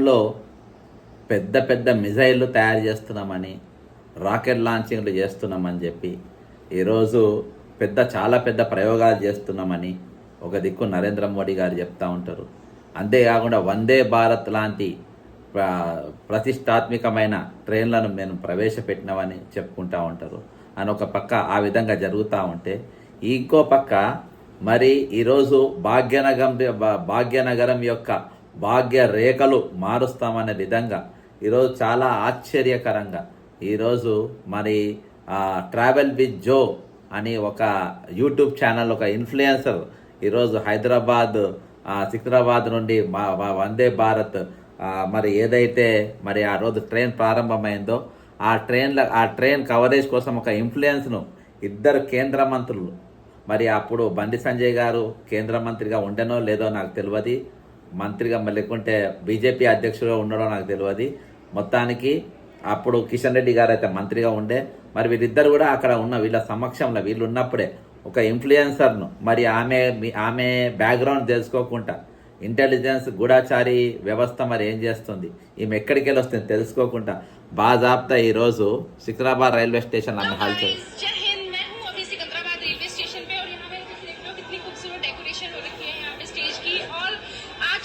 దేశంలో పెద్ద పెద్ద మిజైళ్ళు తయారు చేస్తున్నామని, రాకెట్ లాంచింగ్లు చేస్తున్నామని చెప్పి ఈరోజు చాలా పెద్ద ప్రయోగాలు చేస్తున్నామని ఒక దిక్కు నరేంద్ర మోడీ గారు చెప్తూ ఉంటారు. అంతేకాకుండా వందే భారత్ లాంటి ప్రతిష్టాత్మకమైన ట్రైన్లను మేము ప్రవేశపెట్టినామని చెప్పుకుంటూ ఉంటారు అని ఒక పక్క ఆ విధంగా జరుగుతూ ఉంటే, ఇంకో పక్క మరి ఈరోజు భాగ్యనగరం యొక్క భాగ్య రేఖలు మారుస్తామనే విధంగా ఈరోజు చాలా ఆశ్చర్యకరంగా ఈరోజు మరి ట్రావెల్ విత్ జో అని ఒక యూట్యూబ్ ఛానల్, ఒక ఇన్ఫ్లుయెన్సర్ ఈరోజు సికింద్రాబాద్ నుండి వందే భారత్ మరి ఏదైతే మరి ఆ రోజు ట్రైన్ ప్రారంభమైందో ఆ ట్రైన్ కవరేజ్ కోసం ఒక ఇన్ఫ్లుయెన్స్ను ఇద్దరు కేంద్ర మంత్రులు, మరి అప్పుడు బండి సంజయ్ గారు కేంద్ర మంత్రిగా ఉండనో లేదో నాకు తెలియదు, మంత్రిగా లేకుంటే బీజేపీ అధ్యక్షుడిగా ఉండడో నాకు తెలియదు. మొత్తానికి అప్పుడు కిషన్ రెడ్డి గారు అయితే మంత్రిగా ఉండే. మరి వీళ్ళిద్దరు కూడా అక్కడ ఉన్న వీళ్ళ సమక్షంలో వీళ్ళు ఉన్నప్పుడే ఒక ఇన్ఫ్లుయెన్సర్ను మరి ఆమె బ్యాక్గ్రౌండ్ తెలుసుకోకుండా ఇంటెలిజెన్స్ గూఢాచారి వ్యవస్థ మరి ఏం చేస్తుంది, ఈమె ఎక్కడికి వెళ్ళి వస్తుంది తెలుసుకోకుండా బాజాబ్తా ఈరోజు సికింద్రాబాద్ రైల్వే స్టేషన్ ఆమె హాల్చల్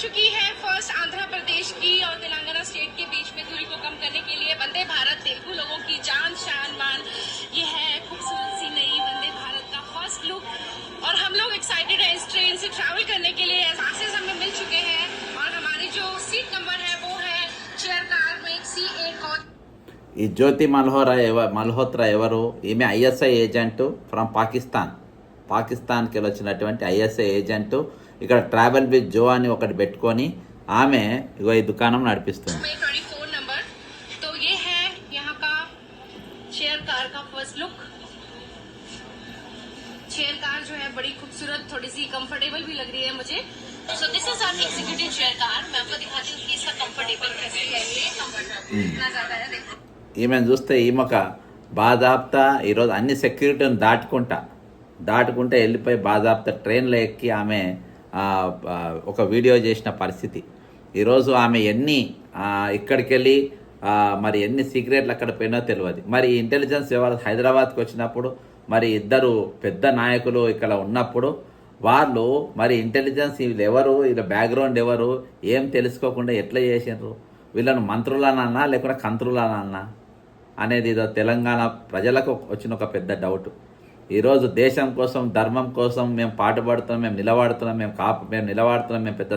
चुकी है। फर्स्ट आंध्र प्रदेश की और तेलंगाना स्टेट के बीच में दूरी को कम करने के लिए वंदे भारत तेलुगु लोगों की जान शान मान ये है खूबसूरत सी नई वंदे भारत का फर्स्ट लुक, और हम लोग एक्साइटेड हैं इस ट्रेन से ट्रैवल करने के लिए। पासेस हमें मिल चुके हैं और हमारी जो सीट नंबर है वो है चेयर कार में C8 कोच। ఈ జ్యోతి మల్హోత్రా ఎవరు? ఈమె ఐఎస్ఐ ఏజెంట్ ఫ్రమ్ పాకిస్తాన్కి వచ్చినటువంటి ఐఎస్ఐ ఏజెంట్. ఇక్కడ ట్రావెల్ విత్ జో అని ఒకటి పెట్టుకొని ఆమె ఇగో ఈ దుకాణం నడిపిస్తుంది. 24 नंबर तो ये है यहाँ का चेयर कार का फर्स्ट लुक। चेयर कार जो है बड़ी खूबसूरत, थोड़ी सी कंफर्टेबल भी लग रही है मुझे। So this is our executive chair car. मैं आपको दिखाती हूँ कि इसका कंफर्टेबल कैसे है। ये कंफर्ट इतना ज्यादा है, देखो। ఈమెను చూస్తే ఈమెక బాజాబ్తా ఈరోజు అన్ని సెక్యూరిటీని దాటుకుంటే వెళ్ళిపోయి బాజాబ్తా ట్రైన్లో ఎక్కి ఆమె ఒక వీడియో చేసిన పరిస్థితి. ఈరోజు ఆమె ఇక్కడికి వెళ్ళి మరి ఎన్ని సీక్రెట్లు అక్కడ పోయినో తెలియదు. మరి ఇంటెలిజెన్స్ వ్యవహారం హైదరాబాద్కి వచ్చినప్పుడు మరి ఇద్దరు పెద్ద నాయకులు ఇక్కడ ఉన్నప్పుడు వాళ్ళు మరి ఇంటెలిజెన్స్ వీళ్ళు ఎవరు, వీళ్ళ బ్యాక్గ్రౌండ్ ఎవరు ఏం తెలుసుకోకుండా ఎట్లా చేసినారు, వీళ్ళను మంత్రులనన్నా లేకుంటే కంత్రులనన్నా అనేది ఇదో తెలంగాణ ప్రజలకు వచ్చిన ఒక పెద్ద డౌట్. ఈరోజు దేశం కోసం, ధర్మం కోసం మేము పాటుపడుతున్నాం, మేము నిలబడుతున్నాం, మేము నిలబడుతున్నాం, మేము పెద్ద